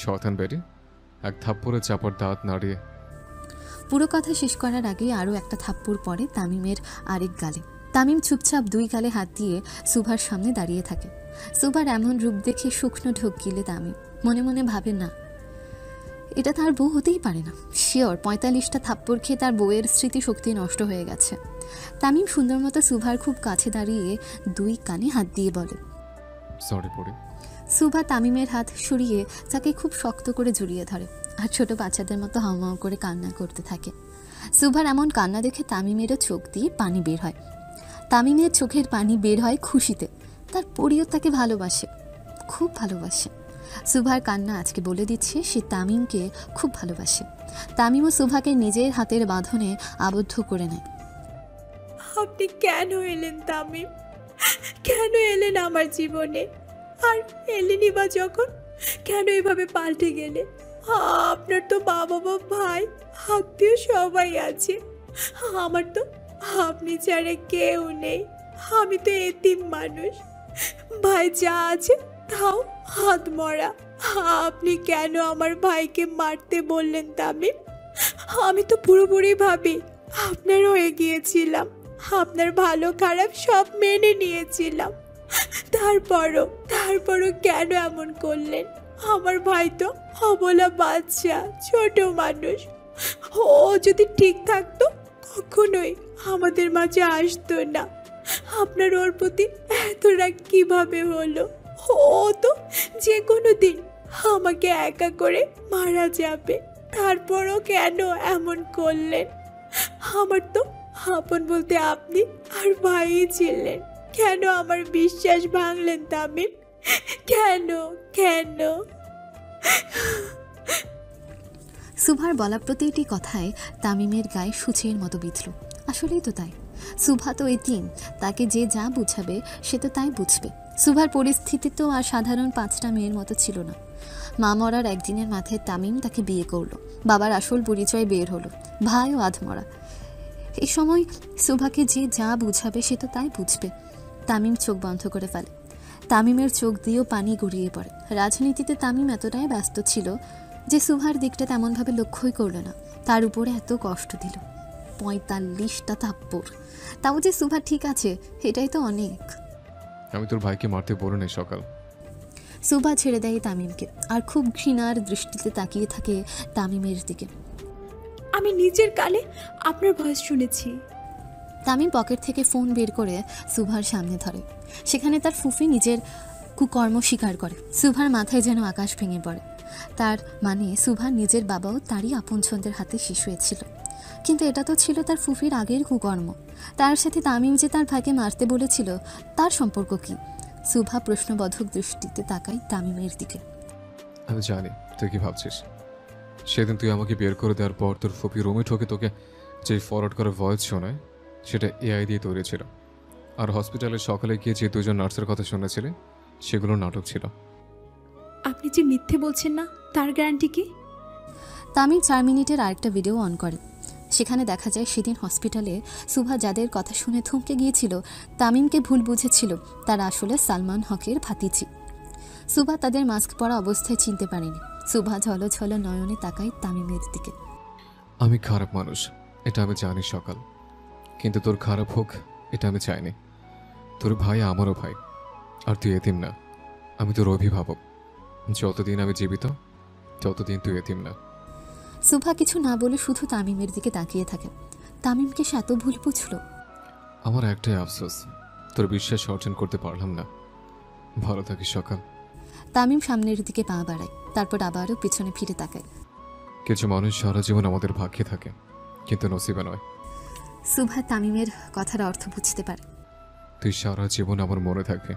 শয়তান বেরি, এক থাপ্পড়ে চাপড় দাঁত নাড়িয়ে। পুরো কথা শেষ করার আগেই আরও একটা থাপ্পড় পড়ে তামিমের আরেক গালে। তামিম চুপচাপ দুই গালে হাত দিয়ে সুভার সামনে দাঁড়িয়ে থাকে। সুভার এমন রূপ দেখে শুকনো ঢোক গিলে তামিম মনে মনে ভাবে, না, এটা তার বউ হতেই পারে না। শিওর ৪৫টা থাপ্পড় খেয়ে তার বউয়ের স্মৃতিশক্তি নষ্ট হয়ে গেছে। তামিম সুন্দর মতো সুভার খুব কাছে দাঁড়িয়ে দুই কানে হাত দিয়ে বলে, সরি পড়ি। সুভা তামিমের হাত সরিয়ে তাকে খুব শক্ত করে জড়িয়ে ধরে আর ছোট বাচ্চাদের মতো হাউমাউ করে কান্না করতে থাকে। সুভার এমন কান্না দেখে তামিমেরও চোখ দিয়ে পানি বের হয়। তামিমের চোখের পানি বের হয় খুশিতে। তার পরিও তাকে ভালোবাসে, খুব ভালোবাসে। সুভার কান্না আজকে বলে দিচ্ছে সে তামিমকে খুব ভালোবাসে। তামিমও সুভাকে নিজের হাতের বাঁধনে আবদ্ধ করে নেয়। আপনি কেন এলেন তামিম? কেন এলেন আমার জীবনে? আর এলেনই বা যখন, কেন এভাবে পাল্টে গেলে? আপনার তো মা বাবা, ভাই, আত্মীয় সবাই আছে। আমার তো আপনি ছাড়া কেউ নেই। আমি তো এতিম মানুষ। ভাই যা আছে তাও হাত মরা। আপনি কেন আমার ভাইকে মারতে বললেন তামিম? আমি তো পুরোপুরি ভাবি আপনার হয়ে গিয়েছিলাম। আপনার ভালো খারাপ সব মেনে নিয়েছিলাম। তারপরও কেন এমন করলেন? আমার ভাই তো অবলা বাচ্চা, ছোট মানুষ। ও যদি ঠিক থাকতো কখনোই আমাদের মাঝে আসতো না। আপনার ওর প্রতি এত রাগ কিভাবে হলো? ও তো যে কোনো দিন আমাকে একা করে মারা যাবে। তারপরও কেন এমন করলেন? আমার তো আপন বলতে আপনি আর ভাইই ছিলেন। কেন আমার বিশ্বাস ভাঙলেন তামিম? কেন কেন? সুভার বলা প্রতিটি কথায় তামিমের গায়ে সূচের মতো বিঁধল। আসলেই তো তাই। সুভা তো এতিম, তাকে যে যা বুঝাবে সে তো তাই বুঝবে। সুভার পরিস্থিতি তো আর সাধারণ 5টা মেয়ের মতো ছিল না। মা মরার একদিনের মাথায় তামিম তাকে বিয়ে করলো। বাবার আসল পরিচয় বের হলো, ভাইও আধমরা। এই সময় সুভাকে যে যা বুঝাবে সে তো তাই বুঝবে। তামিম চোখ বন্ধ করে ফেলে। তামিমের চোখ দিয়েও পানি গড়িয়ে পড়ে। রাজনীতিতে তামিম এতটাই ব্যস্ত ছিল যে সুভার দিকটা তেমনভাবে লক্ষ্যই করলো না। তার উপরে এত কষ্ট দিল, ৪৫টা থাপ্পড়। তাও যে সুভা ঠিক আছে এটাই তো অনেক। আমি তোর ভাইকে মারতে বলে নেই সকাল। সুভা ছেড়ে দেয় তামিমকে আর খুব ঘৃণার দৃষ্টিতে তাকিয়ে থাকে তামিমের দিকে। আমি নিজের কানে আপনার ভয়েস শুনেছি। তামিম পকেট থেকে ফোন বের করে সুভার সামনে ধরে। সেখানে তার ফুফি নিজের কুকর্ম স্বীকার করে। সুভার মাথায় যেন আকাশ ভেঙে পড়ে। তার মানে সুভার নিজের বাবাও তারই আপনজনদের হাতে শেষ হয়েছিল। কিন্তু এটা তো ছিল তার ফুফির আগের কুকর্ম। তার সাথে তামিম যে তার ভাইকে মারতে বলেছিল তার সম্পর্ক কি? সুভা প্রশ্নবোধক দৃষ্টিতে তাকায় তামিমের দিকে। আমি জানি তুই কি ভাবছিস। সেদিন তুই আমাকে বের করে দেওয়ার পর তোর ফুপি রুমে ঠকে তোকে যে ফরওয়ার্ড করা ভয়েস শোনায় সেটা এআই দিয়ে তৈরি ছিল। আর হসপিটালে সকালে গিয়ে যে 2জন নার্সের কথা শুনেছিলি সেগুলো নাটক ছিল। আপনি যে মিথ্যে বলছেন না তার গ্যারান্টি কি? তামিম 4 মিনিটের আরেকটা ভিডিও অন করে। সেখানে দেখা যায় সেদিন হসপিটালে সুভা যাদের কথা শুনে থমকে গিয়েছিল, তামিমকে ভুল বুঝেছিল তারা আসলে সালমান হকের ভাতিজি। সুভা তাদের মাস্ক পরা অবস্থায় চিনতে পারেনি। সুভা ঝলঝল নয়নে তাকায় তামিমের দিকে। আমি খারাপ মানুষ, এটা আমি জানি সকাল, কিন্তু তোর খারাপ হোক এটা আমি চাইনি। তোর ভাই আমারও ভাই, আর তুই এতিম না। আমি তোর অভিভাবক। যতদিন আমি জীবিত ততদিন তুই এতিম না। সুভা কিছু না বলে শুধু তামিমের দিকে তাকিয়ে থাকে। তামিমকে সে এত ভুল বুঝল। আমার একটাই আফসোস, তোর বিশ্বাস অর্জন করতে পারলাম না। ভালো থাকিস সকাল। তামিম সামনের দিকে পা বাড়ায়, তারপর আবারও পিছনে ফিরে তাকায়। কিছু মানুষ সারা জীবন আমাদের ভাগ্যে থাকে, কিন্তু নসিবে নয়। সুভা তামিমের কথার অর্থ বুঝতে পারে। তুই সারা জীবন আমার মনে থাকবে,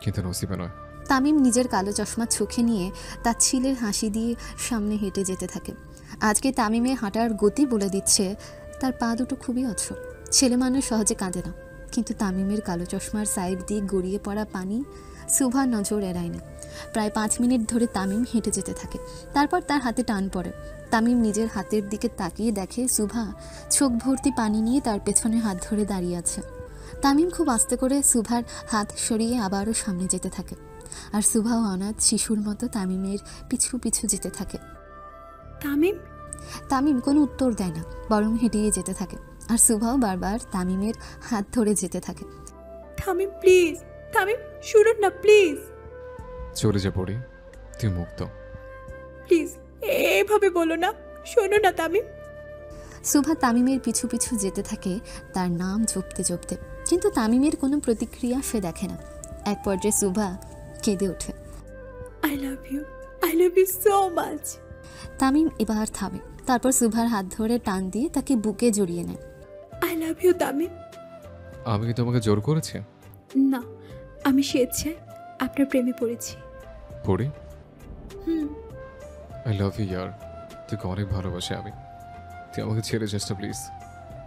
কিন্তু নসিবে নয়। তামিম নিজের কালো চশমা চোখে নিয়ে তার ছিলের হাসি দিয়ে সামনে হেঁটে যেতে থাকে। আজকে তামিমের হাঁটার গতি বলে দিচ্ছে তার পা দুটো খুবই অচল। ছেলে মানুষ সহজে কাঁদে না, কিন্তু তামিমের কালো চশমার সাইড দিয়ে গড়িয়ে পড়া পানি সুভা নজর এড়ায়নি। প্রায় 5 মিনিট ধরে তামিম হেঁটে যেতে থাকে। তারপর তার হাতে টান পড়ে। তামিম নিজের হাতের দিকে তাকিয়ে দেখে সুভা চোখ ভর্তি পানি নিয়ে তার পেছনে হাত ধরে দাঁড়িয়ে আছে। তামিম খুব আস্তে করে সুভার হাত সরিয়ে আবারও সামনে যেতে থাকে, আর সুভাও অনাথ শিশুর মতো তামিমের পিছু পিছু যেতে থাকে। তামিম, তামিম কোনো উত্তর দেয় না, বরং হেঁটিয়ে যেতে থাকে, আর সুভাও বারবার তামিমের হাত ধরে যেতে থাকে। তামিম প্লিজ, তামিম শুনুন না প্লিজ, চলে যা পড়ি, তুই মুক্ত। প্লিজ এভাবে বলো না, শোনো না তামিম। সুভা তামিমের পিছু পিছু যেতে থাকে, তার নাম জপতে জপতে, কিন্তু তামিমের কোনো প্রতিক্রিয়া সে দেখে না। এক পর্যায়ে সুভা কেঁদে ওঠে। I love you so much. Tamim এবার থামে, তারপর সুভার হাত ধরে টান দিয়ে তাকে বুকে জড়িয়ে নেয়। I love you Tamim. আমি কি তোমাকে জোর করেছি? না, আমি স্বেচ্ছায় আপনার প্রেমে পড়েছি। পড়ি, হুম। আই লাভ ইউ ইয়ার, তোকে অনেক ভালোবাসি আমি। তুই আমাকে ছেড়ে যাস না প্লিজ,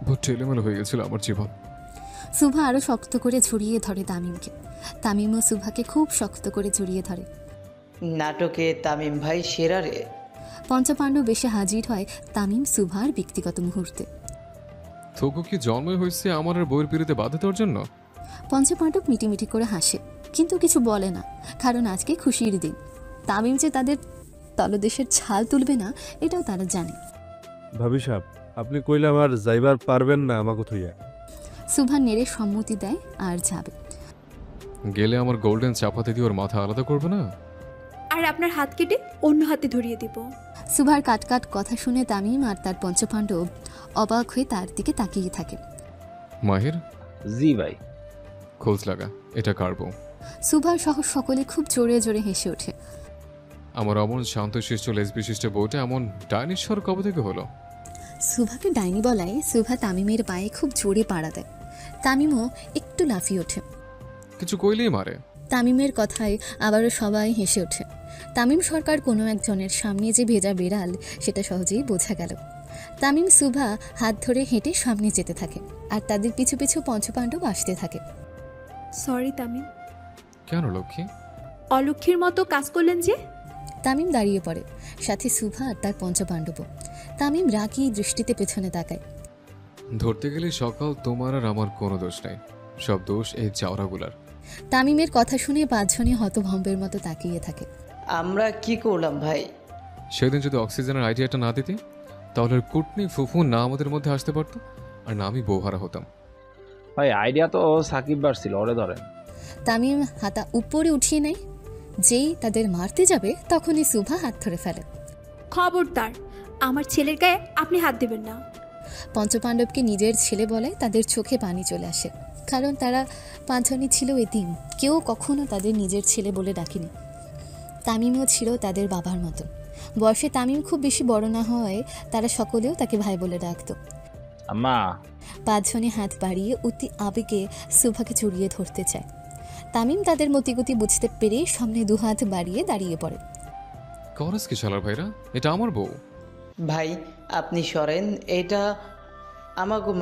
বহুত টেলেমেলো হয়ে গেছিল আমার জীবন। সুভা আরও শক্ত করে জড়িয়ে ধরে তামিমকে। তামিমও সুভাকে খুব শক্ত করে জড়িয়ে ধরে। নাটকে তামিম ভাই সেরা রে। পঞ্চপাণ্ডব এসে হাজির হয় তামিম সুভার ব্যক্তিগত মুহূর্তে। তোকে কি জন্মই হয়েছে আমার আর বইয়ের পিড়িতে বাধা দেওয়ার জন্য? পঞ্চপাণ্ডব মিটিমিটি করে হাসে, কিন্তু কিছু বলে না, কারণ আজকে খুশির দিন। তামিম যে তাদের তলদেশের ছাল তুলবে না, এটাও তারা জানে। ভাবি সাহেব, আপনি কইলাম আর যাইবার পারবেন না আমাকে থইয়া। সুভা নেড়ে সম্মতি দেয় আর যাবে। গেলে আমার গোল্ডেন চাপাতি দিয়ে ওর মাথা আলাদা করবে না? আর আপনার হাত কেটে অন্য হাতে ধরিয়ে দিব। সুভার কাটকাট কথা শুনে তামিম আর তার পঞ্চপাণ্ডব অবাক হয়ে তার দিকে তাকিয়ে থাকে। মাহির, জি ভাই। খোঁজ লাগা, এটা কার বউ? সুভার সহ সকলে খুব জোরে জোরে হেসে ওঠে। আমার অমন শান্তশিষ্ট লেস বিশিষ্ট বউটা এমন ডাইনিশ্বর কবে থেকে হলো? সুভাকে ডাইনি বলায় সুভা তামিমের পায়ে খুব জোরে পাড়া দেয়। তামিমও একটু লাফিয়ে ওঠে। কিছু কইলেই মারে। তামিমের কথায় আবারও সবাই হেসে ওঠে। তামিম সরকার কোনো একজনের সামনে যে ভেজা বেড়াল, সেটা সহজেই বোঝা গেল। তামিম সুভা হাত ধরে হেঁটে সামনে যেতে থাকে, আর তাদের পিছু পিছু পঞ্চপাণ্ডব আসতে থাকে। সরি তামিম। কেন লক্ষ্মী? অলক্ষীর মতো কাজ করলেন যে। তামিম দাঁড়িয়ে পড়ে, সাথে সুভা আর তার পঞ্চপাণ্ডবও। তামিম রাগী দৃষ্টিতে পেছনে তাকায়। ধরতে গেলে সকাল তোমার আর আমার কোনো দোষ নাই, সব দোষ এই চাওড়াগুলার। তামিমের কথা শুনে পাঁচজনই হতভম্বের মতো তাকিয়ে থাকে। আমরা কি করলাম ভাই? সেদিন যদি অক্সিজেনের আইডিয়াটা না দিতে, তাহলে আর কুটনি ফুফু না আমাদের মধ্যে আসতে পারতো, আর না আমি বউহারা হতাম। ভাই আইডিয়া তো সাকিব বার ছিল, ওরে ধরেন। তামিম হাতা উপরে উঠিয়ে নেয়। যেই তাদের মারতে যাবে তখনই সুভা হাত ধরে ফেলে। খবরদার, আমার ছেলের গায়ে আপনি হাত দেবেন না। পঞ্চপাণ্ডবকে নিজের ছেলে বলায় তাদের চোখে পানি চলে আসে, কারণ তারা পাঁচজনই ছিল এতিম, কেউ কখনো তাদের নিজের ছেলে বলে ডাকেনি। তামিমও ছিল তাদের বাবার মতো। বয়সে তামিম খুব বেশি বড় না হওয়ায় তারা সকলেও তাকে ভাই বলে ডাকত। আম্মা। পাঁচজনে হাত বাড়িয়ে অতি আবেগে সুভাকে জড়িয়ে ধরতে চায়। তামিম তাদের মতিগতি বুঝতে পেরে সামনে দুহাত বাড়িয়ে দাঁড়িয়ে পড়ে। করস কি শালার ভাইরা, এটা আমার বউ। ভাই আপনি সরেন, এটা আমাগো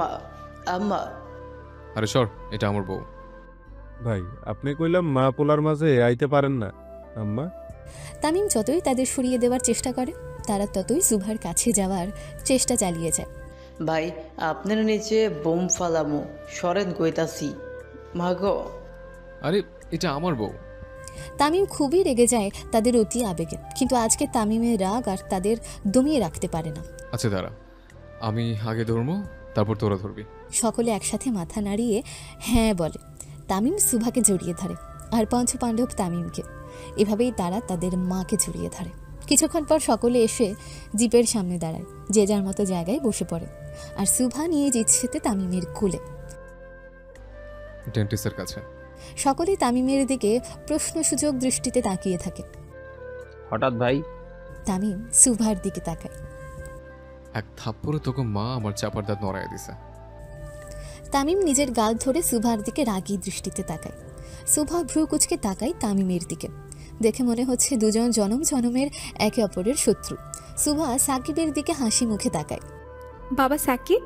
আম্মা। আরে সর, এটা আমার বউ। ভাই আপনি কইলাম মা পোলার মাঝে আইতে পারেন না আম্মা। তামিম যতই তাদের সরিয়ে দেওয়ার চেষ্টা করে, তারা ততই সুভার কাছে যাওয়ার চেষ্টা চালিয়ে যায়। ভাই আপনার নিচে বোম ফালামু, সরেন কইতাছি। মাগো। আরে এটা আমার বউ। তামিম খুবই রেগে যায় তাদের অতি আবেগে, কিন্তু আজকে তামিমের রাগ আর তাদের দমিয়ে রাখতে পারে না। আচ্ছা দাঁড়া, আমি আগে ধরবো, তারপর তোরা ধরবি। সকলে একসাথে মাথা নাড়িয়ে হ্যাঁ বলে। তামিম সুভাকে জড়িয়ে ধরে, আর পঞ্চপাণ্ডব তামিমকে। এভাবেই তারা তাদের মাকে জড়িয়ে ধরে। কিছুক্ষণ পর সকলে এসে জিপের সামনে দাঁড়ায়, যে যার মতো জায়গায় বসে পড়ে, আর সুভা নিয়ে জিতছেতে তামিমের কোলে। ডেন্টিস্টের কাছে। সকলেই তামিমের দিকে প্রশ্নসূচক দৃষ্টিতে তাকিয়ে থাকে। হঠাৎ ভাই? তামিম সুভার দিকে তাকায়। এক থাপ্পড়ে তোকে মা আমার চাপার দাঁত নড়াই দিছে। তামিম নিজের গাল ধরে সুভার দিকে রাগী দৃষ্টিতে তাকায়। সুভা ভ্রু কুচকে তাকায় তামিমের দিকে। দেখে মনে হচ্ছে দুজন জনম জনমের একে অপরের শত্রু। সুভা সাকিবের দিকে হাসি মুখে তাকায়। বাবা সাকিব,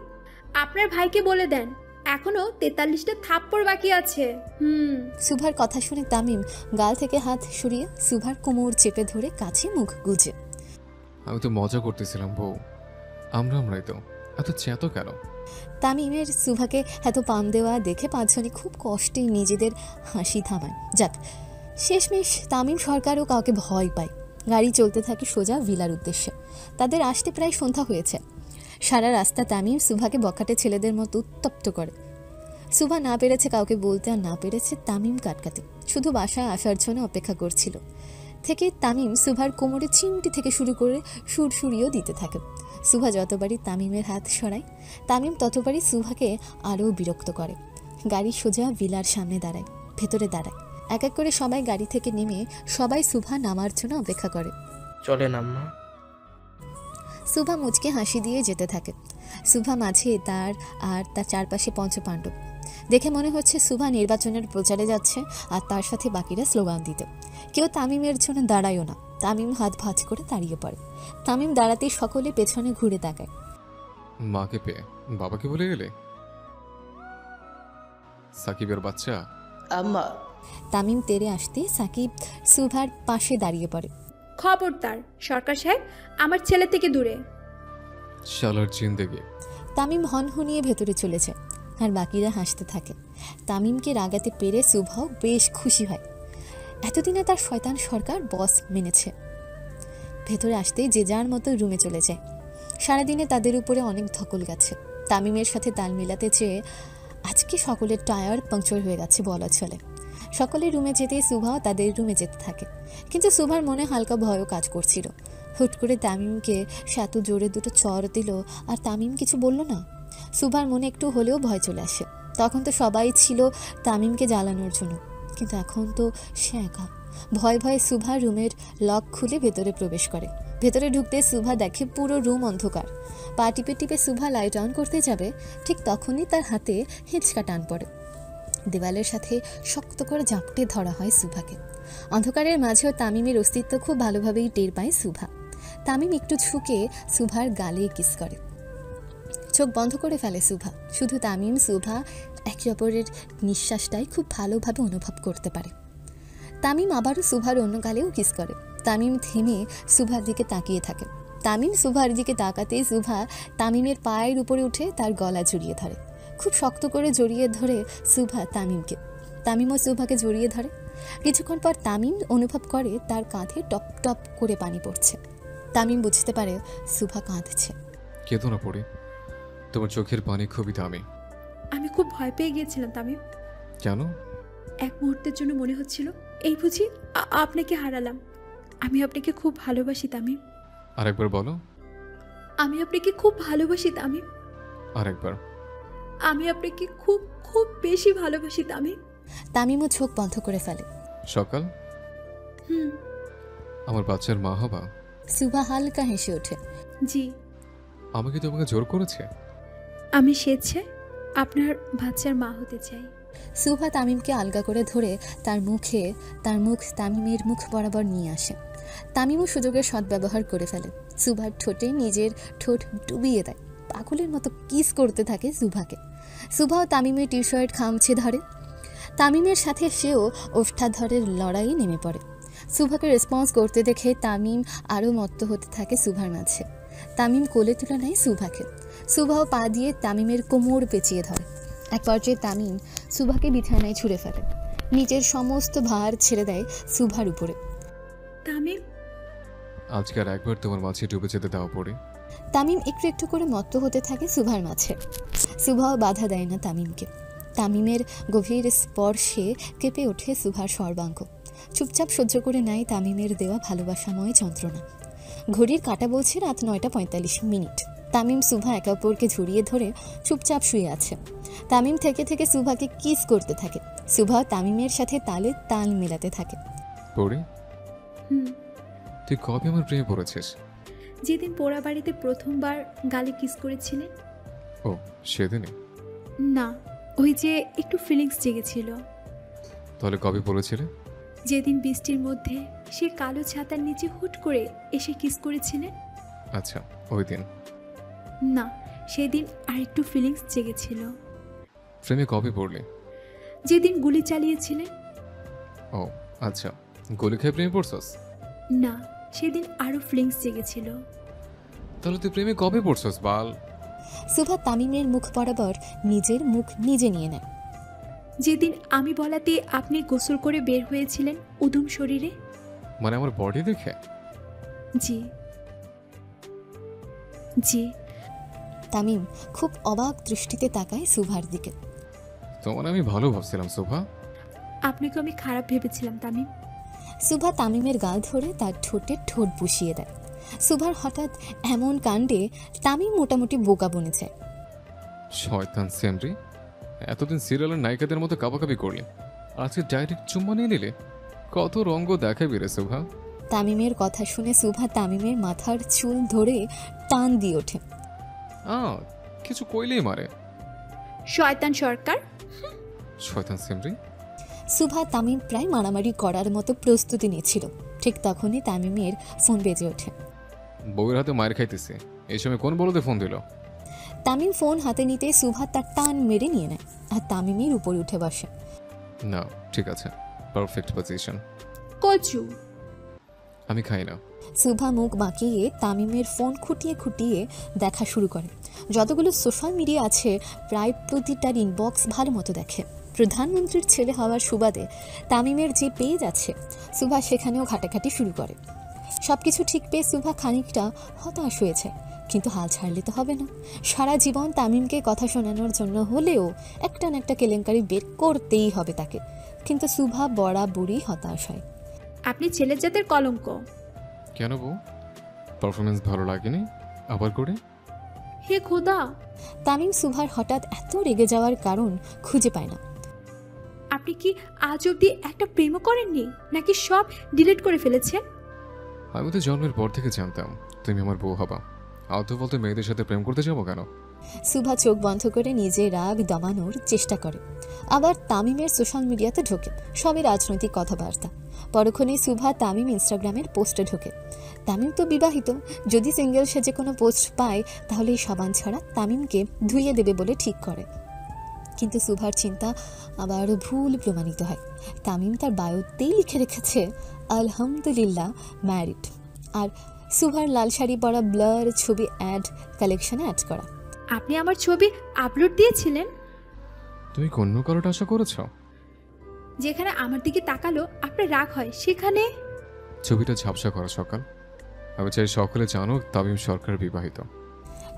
আপনার ভাইকে বলে দেন এখনো 43টা থাপ্পড় বাকি আছে। সুভার কথা শুনে তামিম গাল থেকে হাত সরিয়ে সুভার কোমর চেপে ধরে কাছে মুখ গুজে। আমি তো মজা করতেছিলাম বউ, আমরাই তো এত চেতো কেন? তামিমের সুভাকে এত পাম দেওয়া দেখে পাঁচজনই খুব কষ্টে নিজেদের হাসি থামায়। যাক, শেষমেশ তামিম সরকারও কাউকে ভয় পায়। গাড়ি চলতে থাকে সোজা ভিলার উদ্দেশ্যে। তাদের আসতে প্রায় সন্ধ্যা হয়েছে। সারা রাস্তা তামিম সুভাকে বখাটে ছেলেদের মতো উত্তপ্ত করে। সুভা না পেরেছে কাউকে বলতে, আর না পেরেছে তামিম কাটকাতে, শুধু বাসায় আসার জন্য অপেক্ষা করছিল। থেকে তামিম সুভার কোমরে চিমটি থেকে শুরু করে সুরসুরিও দিতে থাকে। সুভা যতবারই তামিমের হাত সরায়, তামিম ততবারই সুভাকে আরও বিরক্ত করে। গাড়ি সোজা ভিলার সামনে দাঁড়ায়, ভেতরে দাঁড়ায়। এক এক করে সবাই গাড়ি থেকে নেমে সবাই সুভা নামার জন্য অপেক্ষা করে। চলেন আম্মা। সুভা মুচকে হাসি দিয়ে যেতে থাকে। সুভা মাঝে আর তার চারপাশে পঞ্চপাণ্ডব। দেখে মনে হচ্ছে সুভা নির্বাচনের প্রচারে যাচ্ছে, আর তার সাথে বাকিরা স্লোগান দিতে। কেউ তামিমের জন্য দাঁড়ায়ও না। তামিম হাত ভাঁজ করে দাঁড়িয়ে পড়ে। তামিম দাঁড়াতেই সকলে পেছনে ঘুরে তাকায়। মাকে পেয়ে বাবাকে ভুলে গেলে? সাকিবের বাচ্চা। আম্মা, তামিম তেরে আসতে সাকিব সুভার পাশে দাঁড়িয়ে পড়ে। খবরদার সরকার সাহেব, আমার ছেলে থেকে দূরে। শালার জিন্দেগি। তামিম হনহনিয়ে ভেতরে চলে যায়, আর বাকিরা হাসতে থাকে। তামিমকে রাগাতে পেরে সুভাও বেশ খুশি হয়। এতদিনে তার শয়তান সরকার বস মেনেছে। ভেতরে আসতেই যে যার মতো রুমে চলে যায়। সারাদিনে তাদের উপরে অনেক ধকল গেছে। তামিমের সাথে তাল মেলাতে চেয়ে আজকে সকলের টায়ার পাংচার হয়ে গেছে বলা চলে। সকলের রুমে যেতে সুভাও তাদের রুমে যেতে থাকে, কিন্তু সুভার মনে হালকা ভয়ও কাজ করছিল। হুট করে তামিমকে সে এত জোরে দুটো চড় দিল, আর তামিম কিছু বলল না। সুভার মনে একটু হলেও ভয় চলে আসে। তখন তো সবাই ছিল তামিমকে জ্বালানোর জন্য, কিন্তু এখন তো সে একা। ভয়ে ভয়ে সুভা রুমের লক খুলে ভেতরে প্রবেশ করে। ভেতরে ঢুকতে সুভা দেখে পুরো রুম অন্ধকার। পা টিপে টিপে সুভা লাইট অন করতে যাবে, ঠিক তখনই তার হাতে হিঁচকা টান পড়ে। দেওয়ালের সাথে শক্ত করে জাপটে ধরা হয় সুভাকে। অন্ধকারের মাঝেও তামিমের অস্তিত্ব খুব ভালোভাবেই টের পায় সুভা। তামিম একটু ঝুঁকে সুভার গালে কিস করে। চোখ বন্ধ করে ফেলে সুভা। শুধু তামিম সুভা একে অপরের নিঃশ্বাসটাই খুব ভালোভাবে অনুভব করতে পারে। তামিম আবারও সুভার অন্য গালেও কিস করে। তামিম থেমে সুভার দিকে তাকিয়ে থাকে। তামিম সুভার দিকে তাকাতেই সুভা তামিমের পায়ের উপরে উঠে তার গলা জড়িয়ে ধরে। খুব শক্ত করে জড়িয়ে ধরে সুভা তামিমকে। তামিমও সুভাকে জড়িয়ে ধরে। কিছুক্ষণ পর তামিম অনুভব করে তার কাঁধে টপ টপ করে পানি পড়ছে। তামিম বুঝতে পারে সুভা কাঁদছে। কেঁদো না পড়ে, তোমার চোখের পানি খুবই দামি। আমি খুব ভয় পেয়ে গিয়েছিলাম তামিম। কেন? এক মুহূর্তের জন্য মনে হচ্ছিল এই বুঝি আপনাকে হারালাম। আমি আপনাকে খুব ভালোবাসি তামিম। আরেকবার বলো। আমি আপনাকে খুব ভালোবাসি তামিম। আরেকবার। আমি আপনাকে খুব খুব বেশি ভালোবাসি তামিম। তামিমও চোখ বন্ধ করে ফেলে। সকাল, হুম। আমার বাচ্চার মা হবা? সুভা হালকা হেসে ওঠে। জি। আমাকে তোমাকে জোর করেছে? আমি স্বেচ্ছায় আপনার বাচ্চার মা হতে চাই। সুভা তামিমকে আলগা করে ধরে তার মুখ তামিমের মুখ বরাবর নিয়ে আসে। তামিমও সুযোগের সদ্ব্যবহার করে ফেলে। সুভার ঠোঁটে নিজের ঠোঁট ডুবিয়ে দেয়। পাগলের মতো কিস করতে থাকে সুভাকে। সুভাও তামিমের টি শার্ট খামছে ধরে। তামিমের সাথে সেও ওষ্ঠাধরের লড়াইয়ে নেমে পড়ে। সুভাকে রেসপন্স করতে দেখে তামিম আরও মত্ত হতে থাকে সুভার মাঝে। তামিম কোলে তুলে নেয় সুভাকে। সুভাও পা দিয়ে তামিমের কোমর পেঁচিয়ে ধরে। এক পর্যায়ে তামিম সুভাকে বিছানায় ছুঁড়ে ফেলে। নিজের সমস্ত ভার ছেড়ে দেয় সুভার উপরে। তামিম, আজকে আর একবার তোমার মাঝে ডুবে যেতে দাও পড়ে। তামিম একটু একটু করে মত্ত হতে থাকে সুভার মাঝে। সুভাও বাধা দেয় না তামিমকে। তামিমের গভীর স্পর্শে কেঁপে ওঠে সুভার সর্বাঙ্গ। চুপচাপ সহ্য করে নেয় তামিমের দেওয়া ভালোবাসাময় যন্ত্রণা। ঘড়ির কাঁটা বলছে রাত 9:45। তামিম সুভা একে অপরকে জড়িয়ে ধরে চুপচাপ শুয়ে আছে। তামিম থেকে থেকে সুভাকে কিস করতে থাকে। সুভা তামিমের সাথে তালে তাল মেলাতে থাকে। পড়ে, হুম। তুই কবে আমার প্রেমে পড়েছিস? যেদিন পোড়া বাড়িতে প্রথমবার গালে কিস করেছিলেন। ও, সেদিনই? না, ওই যে একটু ফিলিংস জেগেছিল। তাহলে কবে পড়েছিলে? যেদিন বৃষ্টির মধ্যে সে কালো ছাতার নিচে হুট করে এসে কিস করেছিলেন। আচ্ছা, ওই দিন? না, সেদিন আরেকটু ফিলিংস জেগেছিল। প্রেমে কবে পড়লি? যেদিন গুলি চালিয়েছিলেন। ও আচ্ছা, গুলি খেয়ে প্রেমে পড়ছস? না, সেদিন আরও ফিলিংস জেগেছিল। তাহলে তুই প্রেমে কবে পড়ছস বাল? সুভা তামিমের মুখ বরাবর নিজের মুখ নিজে নিয়ে নেয়। যেদিন আমি বলাতে আপনি গোসল করে বের হয়েছিলেন উদুম শরীরে। মানে আমার বডি দেখে? জি জি। তামিম খুব অবাক দৃষ্টিতে তাকায় সুভার দিকে। তোমার আমি ভালো ভাবছিলাম শোভা। আপনাকে আমি খারাপ ভেবেছিলাম তামিম। সুভা তামিমের গাল ধরে তার ঠোঁটে ঠোঁট বসিয়ে দেয়। সুভার হঠাৎ এমন কাণ্ডে তামিম মোটামুটি বোকা বনে যায়। শয়তান সেমরি, এতদিন সিরিয়ালের নায়িকাদের মতো কাবাকাবি করলে, আজকে ডাইরেক্ট চুম্মা নিয়ে নিলে। কত রঙ্গ দেখাবি রে শোভা। তামিমের কথা শুনে সুভা তামিমের মাথার চুল ধরে টান দিয়ে ওঠে। কিছু কইলেই মারে। শয়তান সরকার। শয়তান সেমরি। সুভা তামিম প্রায় মারামারি করার মতো প্রস্তুতি নিচ্ছিল, ঠিক তখনই তামিমের ফোন বেজে ওঠে। বউয়ের হাতে মায়ের খাইতেছে, এই সময় কোন বলতে ফোন দিল? তামিম ফোন হাতে নিতে সুভা তার টান মেরে নিয়ে নেয় আর তামিমের উপরে উঠে বসে। না ঠিক আছে, পারফেক্ট পজিশন। কচু। আমি খাই না। সুভা মুখ বাঁকিয়ে তামিমের ফোন খুঁটিয়ে খুঁটিয়ে দেখা শুরু করে। যতগুলো সোশ্যাল মিডিয়া আছে প্রায় প্রতিটার ইনবক্স ভালো মতো দেখে। প্রধানমন্ত্রীর ছেলে হওয়ার সুবাদে তামিমের যে পেজ আছে সুভা সেখানেও ঘাটাঘাটি শুরু করে। সব কিছু ঠিক পেয়ে সুভা খানিকটা হতাশ হয়েছে, কিন্তু হাল ছাড়লে তো হবে না। সারা জীবন তামিমকে কথা শোনানোর জন্য হলেও একটা না একটা কেলেঙ্কারি বের করতেই হবে তাকে। কিন্তু সুভা বরাবরই হতাশ হয়। আপনি ছেলের জাতের কলঙ্ক। কেন বউ, পারফরমেন্স ভালো লাগেনি? আবার করে? হে খোদা। তামিম সুভার হঠাৎ এত রেগে যাওয়ার কারণ খুঁজে পায় না। আপনি কি আজ অবধি একটা প্রেমও করেননি, নাকি সব ডিলিট করে ফেলেছেন? আমি তো জন্মের পর থেকে জানতাম তুমি আমার বউ হবা। আলতু বলতে মেয়েদের সাথে প্রেম করতে যাবো কেন? সুভা চোখ বন্ধ করে নিজের রাগ দমানোর চেষ্টা করে। আবার তামিমের সোশ্যাল মিডিয়াতে ঢোকে, সবই রাজনৈতিক কথাবার্তা। পরক্ষণে সুভা তামিম ইনস্টাগ্রামের পোস্টে ঢোকে। তামিম তো বিবাহিত, যদি সিঙ্গেল সেজে কোনো পোস্ট পায় তাহলে এই সাবান ছাড়া তামিমকে ধুইয়ে দেবে বলে ঠিক করে। কিন্তু সুভার চিন্তা আবার ভুল প্রমাণিত হয়। তামিম তার বায়োতেই লিখে রেখেছে আলহামদুলিল্লাহ ম্যারিড, আর সুভার লাল শাড়ি পরা ব্লার ছবি অ্যাড কালেকশনে অ্যাড করা। আপনি আমার ছবি আপলোড দিয়েছিলেন। তুমি অন্য কারোটা আশা করেছ? যেখানে আমার দিকে তাকালো আপনার রাগ হয়, সেখানে ছবিটা ঝাপসা করা সকাল। আমি চাই সকলে জানুক তামিম সরকার বিবাহিত।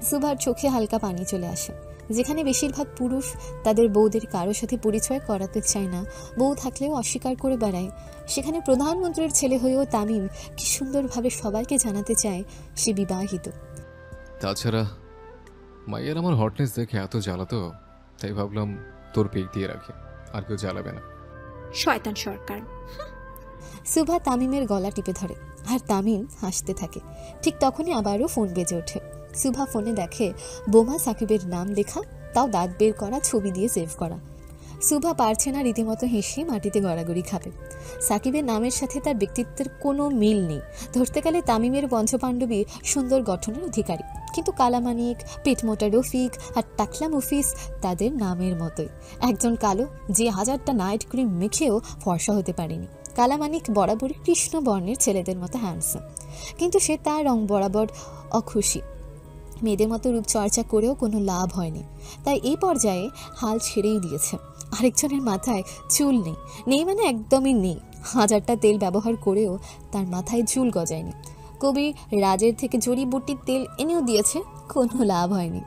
সুভার চোখে হালকা পানি চলে আসে। যেখানে বেশিরভাগ পুরুষ তাদের বউদের কারো সাথে পরিচয় করাতে চায় না, বউ থাকলেও অস্বীকার করে বেড়ায়, সেখানে প্রধানমন্ত্রীর ছেলে হয়েও তামিম কি সুন্দরভাবে সবাইকে জানাতে চায় সে বিবাহিত। তাছাড়া মাইয়ার আমার হটনেস দেখে এত জ্বালাতো, তাই ভাবলাম তোর পেক দিয়ে রাখি, আর কেউ জ্বালাবে না। শয়তান সরকার। সুভা তামিমের গলা টিপে ধরে আর তামিম হাসতে থাকে। ঠিক তখনই আবারও ফোন বেজে ওঠে। সুভা ফোনে দেখে বোমা সাকিবের নাম লেখা, তাও দাঁত বের করা ছবি দিয়ে সেভ করা। সুভা পারছে না, রীতিমতো হেসে মাটিতে গড়াগড়ি খাবে। সাকিবের নামের সাথে তার ব্যক্তিত্বের কোনো মিল নেই। ধরতে গেলে তামিমের পঞ্চপাণ্ডবী সুন্দর গঠনের অধিকারী, কিন্তু কালামানিক, পেটমোটা রফিক আর টাকলা মুফিস তাদের নামের মতোই। একজন কালো যে 1000টা নাইট ক্রিম মেখেও ফর্সা হতে পারেনি। কালামানিক বরাবরই কৃষ্ণ বর্ণের ছেলেদের মতো হ্যান্ডসাম, কিন্তু সে তার রং বরাবর অখুশি। মেয়েদের মতো রূপচর্চা করেও কোনো লাভ হয়নি, তাই এই পর্যায়ে হাল ছেড়েই দিয়েছে। আরেকজনের মাথায় চুল নেই, নেই মানে একদমই নেই। 1000টা তেল ব্যবহার করেও তার মাথায় চুল গজায়নি। কবি রাজের থেকে জড়িবুটির তেল এনেও দিয়েছে, কোনো লাভ হয়নি।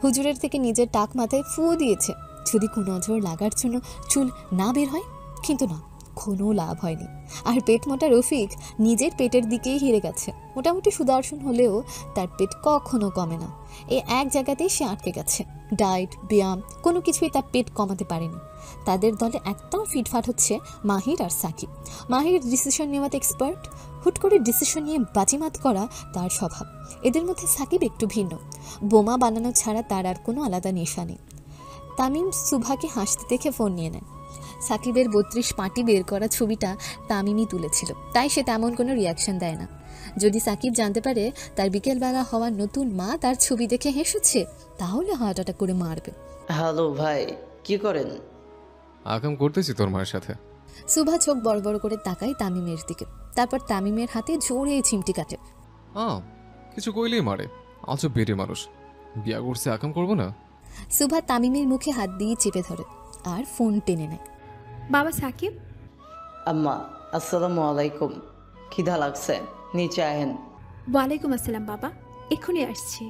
হুজুরের থেকে নিজের টাক মাথায় ফুও দিয়েছে যদি কুনজর লাগার জন্য চুল না বের হয়, কিন্তু না, কোনো লাভ হয়নি। আর পেট মোটা রফিক নিজের পেটের দিকেই হেরে গেছে। মোটামুটি সুদর্শন হলেও তার পেট কখনো কমে না, এই এক জায়গাতেই সে আটকে গেছে। ডায়েট, ব্যায়াম কোনো কিছুই তার পেট কমাতে পারেনি। তাদের দলে একদম ফিটফাট হচ্ছে মাহির আর সাকিব। মাহির ডিসিশন নেওয়াতে এক্সপার্ট, হুট করে ডিসিশন নিয়ে বাজিমাত করা তার স্বভাব। এদের মধ্যে সাকিব একটু ভিন্ন, বোমা বানানো ছাড়া তার আর কোনো আলাদা নেশা নেই। তামিম সুভাকে হাসতে দেখে ফোন নিয়ে নেয়। সাকিবের 32 পাটি বের করা ছবিটা তামিমই তুলেছিল, তাই সে তেমন কোনো রিয়াকশন দেয় না। যদি সাকিব জানতে পারে তার বিকেলবেলা হওয়ার নতুন মা তার ছবি দেখে হেসেছে, তাহলে হার্ট অ্যাটাক করে মারবে। হ্যালো ভাই, কি করেন? আকাম করতেছি তোর মায়ের সাথে। সুভা চোখ বড় বড় করে তাকায় তামিমের দিকে, তারপর তামিমের হাতে জোরে চিমটি কাটে। কিছু কইলেই মারে, আজও বেড়ে মানুষ। বিয়া করছে আকাম করবো না? সুভা তামিমের মুখে হাত দিয়ে চেপে ধরে আর ফোন টেনে নেয়। বাবা সাকিব, আম্মা আসসালামু আলাইকুম, খিদা লাগছে, নিচে আহেন। ওয়ালাইকুম আসসালাম বাবা, এক্ষুনি আসছি।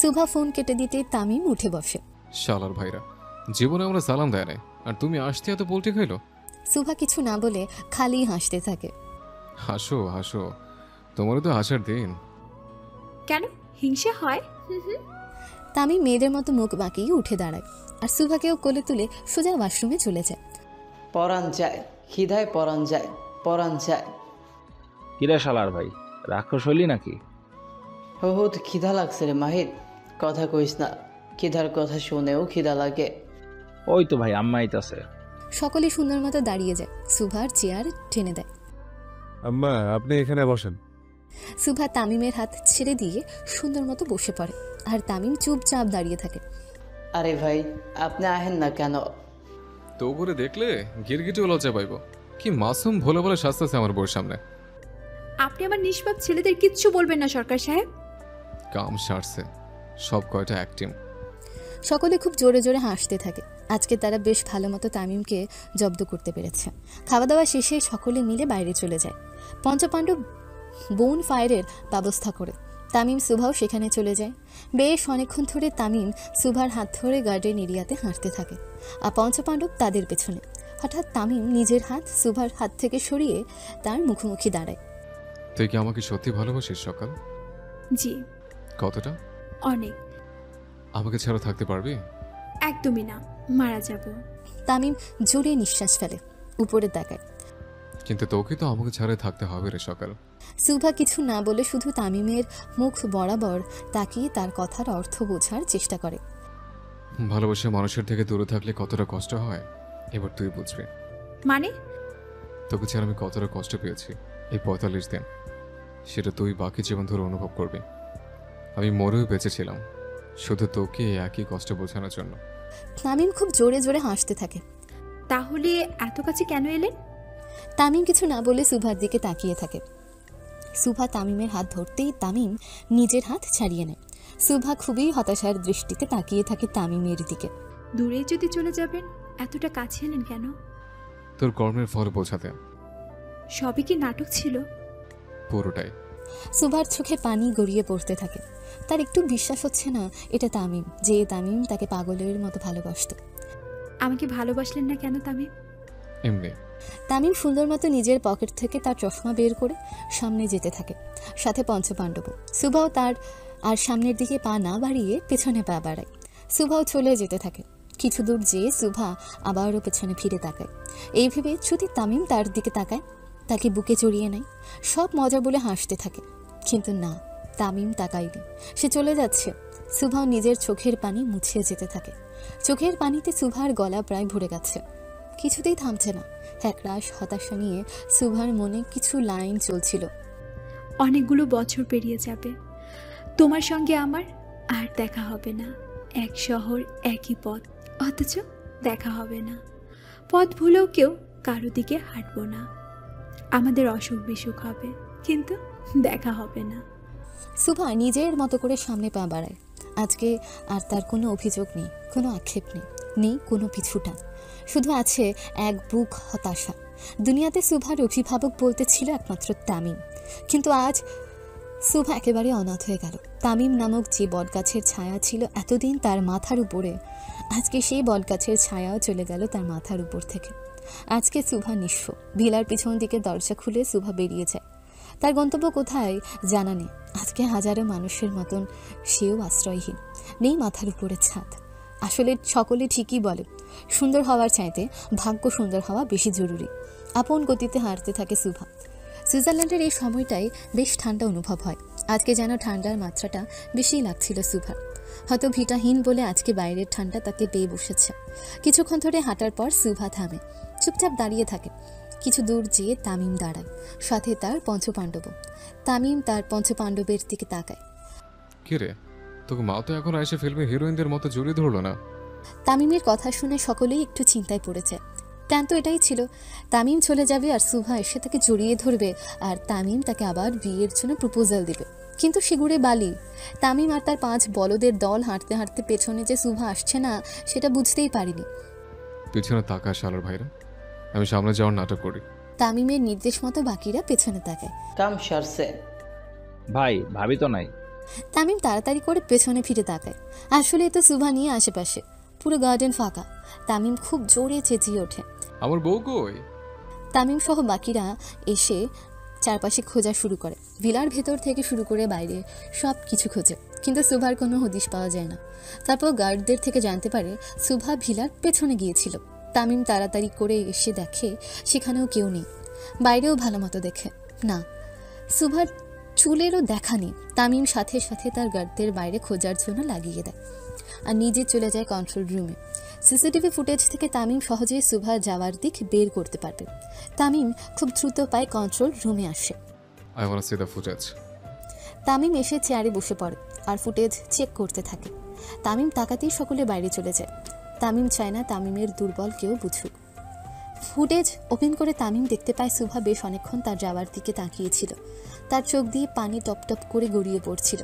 সুভা ফোন কেটে দিতে তামিম উঠে বসে। শালার ভাইরা, জীবনে আমরা সালাম দেয় নাই, আর তুমি আসতে এত পোল্ট্রি খাইলো। সুভা কিছু না বলে খালি হাসতে থাকে। হাসো হাসো, তোমারও তো হাসার দিন। কেন, হিংসা হয়? তামিম মেয়েদের মতো মুখ বাঁকিয়ে উঠে দাঁড়ায় আর সুভাকেও কোলে তুলে সোজা ওয়াশরুমে চলে যায়। পরান যায়, খিদায় পরান যায়, পরান যায়। কিরে শালার ভাই, রাক্ষস হইলি নাকি? বহুত খিদা লাগছে রে মাহিদ, কথা কইস না, খিদার কথা শুনেও খিদা লাগে। ওই তো ভাই আম্মা আইতাছে। সকলে সুন্দর মতো দাঁড়িয়ে যায়। সুভার চেয়ার টেনে দেয়। আম্মা আপনি এখানে বসেন। সুভা তামিমের হাত ছেড়ে দিয়ে সুন্দর মতো বসে পড়ে আর তামিম চুপচাপ দাঁড়িয়ে থাকে। আরে ভাই, আপনি আহেন না কেন? তো করে দেখলে গিরগিটিও লজ্জা পাইব। কি মাসুম ভোলে বলে শাস্তাছে আমার বউর সামনে। আপনি আমার নিষ্পাপ ছেলেদের কিচ্ছু বলবেন না সরকার সাহেব। কাম সারছে, সব কয়টা অ্যাক্টিং। সকলে খুব জোরে জোরে হাসতে থাকে। আজকে তারা বেশ ভালো মতো তামিমকে জব্দ করতে পেরেছে। খাওয়া দাওয়া শেষে সকলে মিলে বাইরে চলে যায় পঞ্চপাণ্ডব বোন ফায়ারের ব্যবস্থা করে। তামিম সুভাও সেখানে চলে যায়। বেশ অনেকক্ষণ ধরে তামিম সুভার হাত ধরে গার্ডেন এরিয়াতে হাঁটতে থাকে আর পঞ্চপাণ্ডব তাদের পেছনে। হঠাৎ তামিম নিজের হাত সুভার হাত থেকে সরিয়ে তার মুখোমুখি দাঁড়ায়। তুই কি আমাকে সত্যি ভালোবাসিস সকাল? জি, কতটা? অনেক। আমাকে ছাড়া থাকতে পারবি? একদমই না, মারা যাব। তামিম জোরে নিঃশ্বাস ফেলে, উপরে তাকায়। কিন্তু তোকে তো আমাকে ছাড়াই থাকতে হবে রে সকাল। সুভা কিছু না বলে শুধু তামিমের মুখ বরাবর তাকিয়ে তার কথার অর্থ বোঝার চেষ্টা করে। ভালোবাসা মানুষের থেকে দূরে থাকলে কতটা কষ্ট হয় এবার তুই বুঝবি। মানে? তোকে ছাড়া আমি কতটা কষ্ট পেয়েছি এই 45 দিন, সেটা তুই বাকি জীবন ধরে অনুভব করবি। আমি মরেও বেঁচেছিলাম শুধু তোকে একই কষ্ট বোঝানোর জন্য। তামিম খুব জোরে জোরে হাসতে থাকে। তাহলে এত কাছে কেন এলেন? তামিম কিছু না বলে সুভার দিকে তাকিয়ে থাকে। সুভা তামিমের হাত ধরতেই তামিম নিজের হাত ছাড়িয়ে নেয়। সুভা খুবই হতাশার দৃষ্টিতে তাকিয়ে থাকে তামিমের দিকে। দূরে যদি চলে যাবেন, এতটা কাছে এলেন কেন? তোর কর্মের ফল বোঝাতে। সবই কি নাটক ছিল? পুরোটাই। সুভার চোখে পানি গড়িয়ে পড়তে থাকে। তার একটু বিশ্বাস হচ্ছে না এটা তামিম, যে তামিম তাকে পাগলের মতো ভালোবাসত। আমাকে ভালোবাসলেন না কেন তামিম? এমনি। তামিম সুন্দর মতো নিজের পকেট থেকে তার চশমা বের করে সামনে যেতে থাকে, সাথে পঞ্চপাণ্ডব। সুভাও তার আর সামনের দিকে পা না বাড়িয়ে পেছনে পা বাড়ায়। সুভাও চলে যেতে থাকে। কিছু দূর যেয়ে সুভা আবারও পেছনে ফিরে তাকায়। এই ভেবে ছুটি তামিম তার দিকে তাকায়, তাকে বুকে জড়িয়ে নেয়, সব মজা বলে হাসতে থাকে। কিন্তু না, তামিম তাকায়নি, সে চলে যাচ্ছে। সুভাও নিজের চোখের পানি মুছে যেতে থাকে। চোখের পানিতে সুভার গলা প্রায় ভরে গেছে, কিছুতেই থামছে না। একরাশ হতাশা নিয়ে সুভার মনে কিছু লাইন চলছিল। অনেকগুলো বছর পেরিয়ে যাবে, তোমার সঙ্গে আমার আর দেখা হবে না। এক শহর, একই পথ, অথচ দেখা হবে না। পথ ভুলেও কেউ কারো দিকে হাঁটবো না। আমাদের অসুখ বিসুখ হবে, কিন্তু দেখা হবে না। সুভা নিজের মতো করে সামনে পা বাড়ায়। আজকে আর তার কোনো অভিযোগ নেই, কোনো আক্ষেপ নেই, নেই কোনো পিছুটা। শুধু আছে এক বুক হতাশা। দুনিয়াতে সুভার অভিভাবক বলতে ছিল একমাত্র তামিম, কিন্তু আজ সুভা একেবারে অনাথ হয়ে গেল। তামিম নামক যে বটগাছের ছায়া ছিল এতদিন তার মাথার উপরে, আজকে সেই বটগাছের ছায়াও চলে গেল তার মাথার উপর থেকে। আজকে সুভা নিঃস্ব। ভিলার পিছন দিকে দরজা খুলে সুভা বেরিয়ে যায়। তার গন্তব্য কোথায় জানা নেই। আজকে হাজারো মানুষের মতন সেও আশ্রয়হীন, নেই মাথার উপরে ছাদ। আসলে সকলে ঠিকই বলে, সুন্দর হওয়ার চাইতে ভাগ্য সুন্দর হওয়া বেশি জরুরি। আপন গতিতে হাঁটতে থাকে সুভা। সুইজারল্যান্ডের এই সময়টায় বেশ ঠান্ডা অনুভব হয়। আজকে যেন ঠান্ডার মাত্রাটা বেশিই লাগছিল সুভার। হয়তো ভিটাহীন বলে আজকে বাইরের ঠান্ডা তাকে পেয়ে বসেছে। কিছুক্ষণ ধরে হাঁটার পর সুভা থামে, চুপচাপ দাঁড়িয়ে থাকে। কিছু দূর যেয়ে তামিম দাঁড়ায়, সাথে তার পঞ্চপাণ্ডব। তামিম তার পঞ্চপাণ্ডবের দিকে তাকায়। কি রে, তোকে মা তো এখন এসে ফিল্মে হিরোইনদের মতো জড়িয়ে ধরলো না? তামিমের কথা শুনে সকলেই একটু চিন্তায় পড়েছে। প্ল্যান তো এটাই ছিল, তামিম চলে যাবে আর সুভা এসে তাকে জড়িয়ে ধরবে আর তামিম তাকে আবার বিয়ের জন্য প্রপোজাল দিবে। কিন্তু সিগুড়ে বালি। তামিম আর তার 5 বলদের দল হাঁটতে হাঁটতে পেছনে যে সুভা আসছে না সেটা বুঝতেই পারিনি। পিছনে তাকা শালার ভাইরা, আমি সামনে যাওয়ার নাটক করি। তামিমের নির্দেশ মতো বাকিরা পেছনে তাকায়। কাম সারছে। ভাই ভাবি তো নাই। তামিম তাড়াতাড়ি করে পেছনে ফিরে তাকায়। আসলে তো সুভা নিয়ে আশেপাশে পুরো গার্ডেন ফাঁকা। তামিম খুব জোরে চেঁচিয়ে ওঠে, আমার বউ কই? তামিম সহ বাকিরা এসে চারপাশে খোঁজা শুরু করে। ভিলার ভেতর থেকে শুরু করে বাইরে সব কিছু খোঁজে, কিন্তু সুভার কোনো হদিশ পাওয়া যায় না। তারপর গার্ডদের থেকে জানতে পারে সুভা ভিলার পেছনে গিয়েছিল। তামিম তাড়াতাড়ি করে এসে দেখে সেখানেও কেউ নেই। বাইরেও ভালো মতো দেখে না, সুভার চুলেরও দেখা নেই। তামিম সাথে সাথে তার গার্ডদের বাইরে খোঁজার জন্য লাগিয়ে দেয় আর নিজে চলে যায় কন্ট্রোল রুমে। সিসিটিভি ফুটেজ থেকে তামিম সহজেই সুভা যাওয়ার দিক বের করতে পারবে। তামিম খুব দ্রুত পায় কন্ট্রোল রুমে আসে। I want to C the footage. Tamim এসে চেয়ারে বসে পড়ে আর ফুটেজ চেক করতে থাকে। তামিম তাকাতেই সকলে বাইরে চলে যায়। তামিম চায় না তামিমের দুর্বল কেউ বুঝুক। ফুটেজ ওপেন করে তামিম দেখতে পায় সুভা বেশ অনেকক্ষণ তার যাওয়ার দিকে তাকিয়েছিল। তার চোখ দিয়ে পানি টপ টপ করে গড়িয়ে পড়ছিল।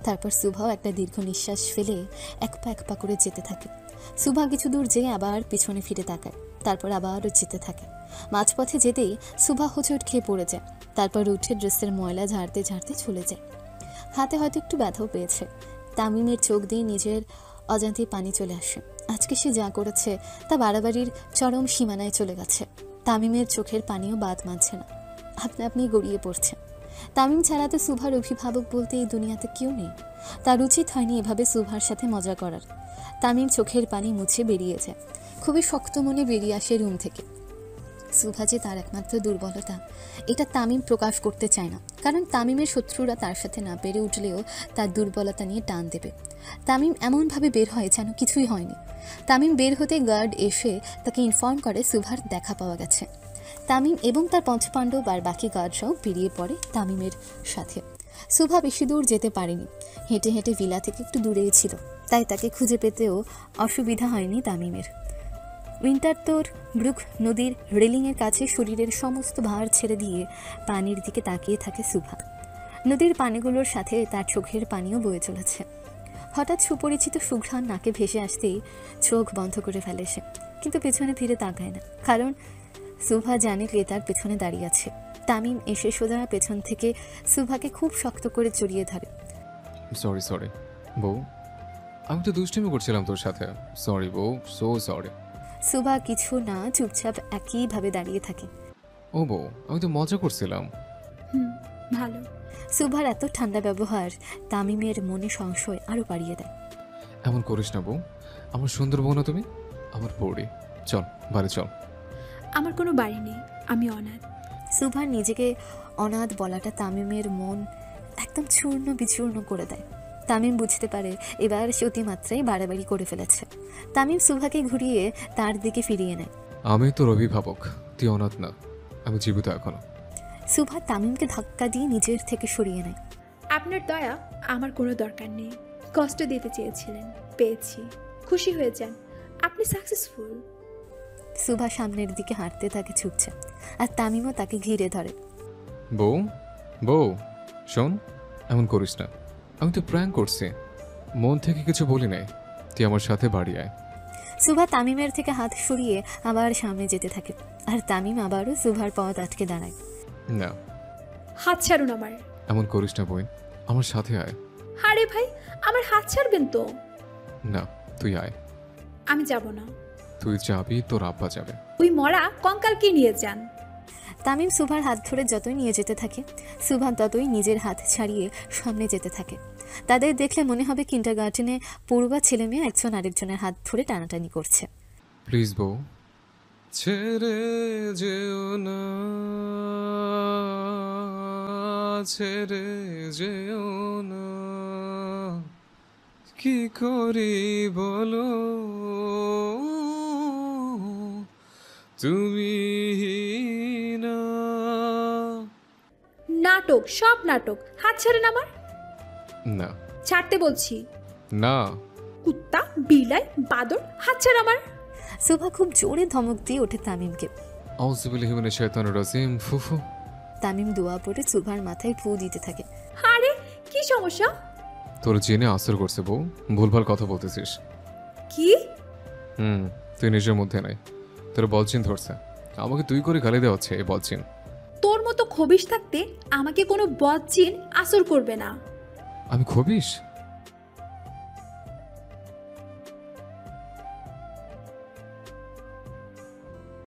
তারপর সুভাও একটা দীর্ঘ নিঃশ্বাস ফেলে এক পা করে যেতে থাকে। সুভা কিছু দূর যেয়ে আবার পিছনে ফিরে তাকায়, তারপর আবারও যেতে থাকে। মাঝপথে যেতেই সুভা হোঁচট খেয়ে পড়ে যায়। তারপর উঠে ড্রেসের ময়লা ঝাড়তে ঝাড়তে চলে যায়। হাতে হয়তো একটু ব্যথাও পেয়েছে। তামিমের চোখ দিয়ে নিজের অজান্তেই পানি চলে আসে। আজকে সে যা করেছে তা বাড়াবাড়ির চরম সীমানায় চলে গেছে। তামিমের চোখের পানিও বাদ মানছে না, আপনা আপনি গড়িয়ে পড়ছে। তামিম ছাড়া তো সুভার অভিভাবক বলতে এই দুনিয়াতে কেউ নেই। তার উচিত হয়নি এভাবে সুভার সাথে মজা করার। তামিম চোখের পানি মুছে বেরিয়ে যায়। খুবই শক্ত মনে বেরিয়ে আসে রুম থেকে। সুভা যে তার একমাত্র দুর্বলতা এটা তামিম প্রকাশ করতে চায় না, কারণ তামিমের শত্রুরা তার সাথে না পেরে উঠলেও তার দুর্বলতা নিয়ে টান দেবে। তামিম এমনভাবে বের হয় যেন কিছুই হয়নি। তামিম বের হতে গার্ড এসে তাকে ইনফর্ম করে সুভার দেখা পাওয়া গেছে। তামিম এবং তার পঞ্চপাণ্ডব আর বাকি গার্ডরাও বেরিয়ে পড়ে তামিমের সাথে। সুভা বেশি দূর যেতে পারেনি, হেঁটে হেঁটে ভিলা থেকে একটু দূরেই ছিল, তাই তাকে খুঁজে পেতেও অসুবিধা হয়নি তামিমের। উইন্টারতোর ব্রুক নদীর রেলিংয়ের কাছে শরীরের সমস্ত ভার ছেড়ে দিয়ে পানির দিকে তাকিয়ে থাকে সুভা। নদীর পানিগুলোর সাথে তার চোখের পানিও বয়ে চলেছে। হঠাৎ সুপরিচিত সুঘ্রাণ নাকে ভেসে আসতেই চোখ বন্ধ করে ফেলে সে, কিন্তু পেছনে ফিরে তাকায় না, কারণ সুভা জানে কে তার পেছনে দাঁড়িয়ে আছে। তামিম এসে সোজা পেছন থেকে সুভাকে খুব শক্ত করে জড়িয়ে ধরে। সরি সরি বউ, আমি তো দুষ্টুমি করছিলাম তোর সাথে। সরি বউ, সো সরি। সুভা কিছু না, চুপচাপ একইভাবে দাঁড়িয়ে থাকে। ও বউ, আমি তো মজা করছিলাম। ভালো। সুভার এত ঠান্ডা ব্যবহার তামিমের মনে সংশয় আরও বাড়িয়ে দেয়। এমন করিস না বউ, আমার সুন্দর বউ না তুমি, আমার পড়ি। চল বাড়ি চল। আমার কোনো বাড়ি নেই, আমি অনাথ। সুভার নিজেকে অনাথ বলাটা তামিমের মন একদম চূর্ণ বিচূর্ণ করে দেয়। তামিম বুঝতে পারে এবার সে অতিমাত্রায় বাড়াবাড়ি করে ফেলেছে। তামিম সুভাকে ঘুরিয়ে তার দিকে ফিরিয়ে নেয়। আমি তোর অভিভাবক, তুই অনাথ না, আমি জীবিত এখনো। সুভা তামিমকে ধাক্কা দিয়ে নিজের থেকে সরিয়ে নেয়। আপনার দয়া আমার কোনো দরকার নেই। কষ্ট দিতে চেয়েছিলেন, পেয়েছি, খুশি হয়ে যান, আপনি সাকসেসফুল। সুভা সামনের দিকে হাঁটতে থাকে ছুটছে, আর তামিমও তাকে ঘিরে ধরে। বউ বউ শোন, এমন করিস না, আমি তো প্র্যাঙ্ক করছি, মন থেকে কিছু বলি নাই। তুই আমার সাথে বাড়ি আয়। সুভা তামিমের থেকে হাত সরিয়ে আবার সামনে যেতে থাকে, আর তামিম আবারও সুভার পথ আটকে দাঁড়ায়। না, হাত ছাড়ুন আমার। এমন করিস না বোন, আমার সাথে আয়। আরে ভাই, আমার হাত ছাড়বেন তো। না, তুই আয়। আমি যাব না। তুই যাবি, তোর আব্বা যাবে। ওই মরা কঙ্কালকে নিয়ে যান। তামিম সুভার হাত ধরে যতই নিয়ে যেতে থাকে, সুভা ততই নিজের হাত ছাড়িয়ে সামনে যেতে থাকে। তাদের দেখলে মনে হবে কিন্ডারগার্টেনে পড়ুয়া ছেলে মেয়ে একজন আরেকজনের হাত ধরে টানাটানি করছে। প্লিজ বউ, ছেড়ে যেও না, ছেড়ে যেও না, কি করি বলো তুমি না। নাটক, সব নাটক। হাত ছাড়েন আমার। না ছাড়তে বলছি। না, কুত্তা, বিলাই, বাদর, হাত ছাড় আমার। সুভা খুব জোরে ধমক দিয়ে ওঠে তামিমকে। আউযুবিল্লাহি মিনাশ শাইতানির রাজিম। ফুফু। তামিম দোয়া পড়ে সুভার মাথায় ফু দিতে থাকে। আরে কি সমস্যা? তোর জেনে আসর করছে বউ, ভুলভাল কথা বলতেছিস। কি? তুই নিজের মধ্যে নাই, তোর বলচিন ধরছে, আমাকে তুই করে গালি দেওয়া হচ্ছে এই বলচিন। তোর মতো খবিশ থাকতে আমাকে কোনো বদজিন আসর করবে না। আমি খবিস?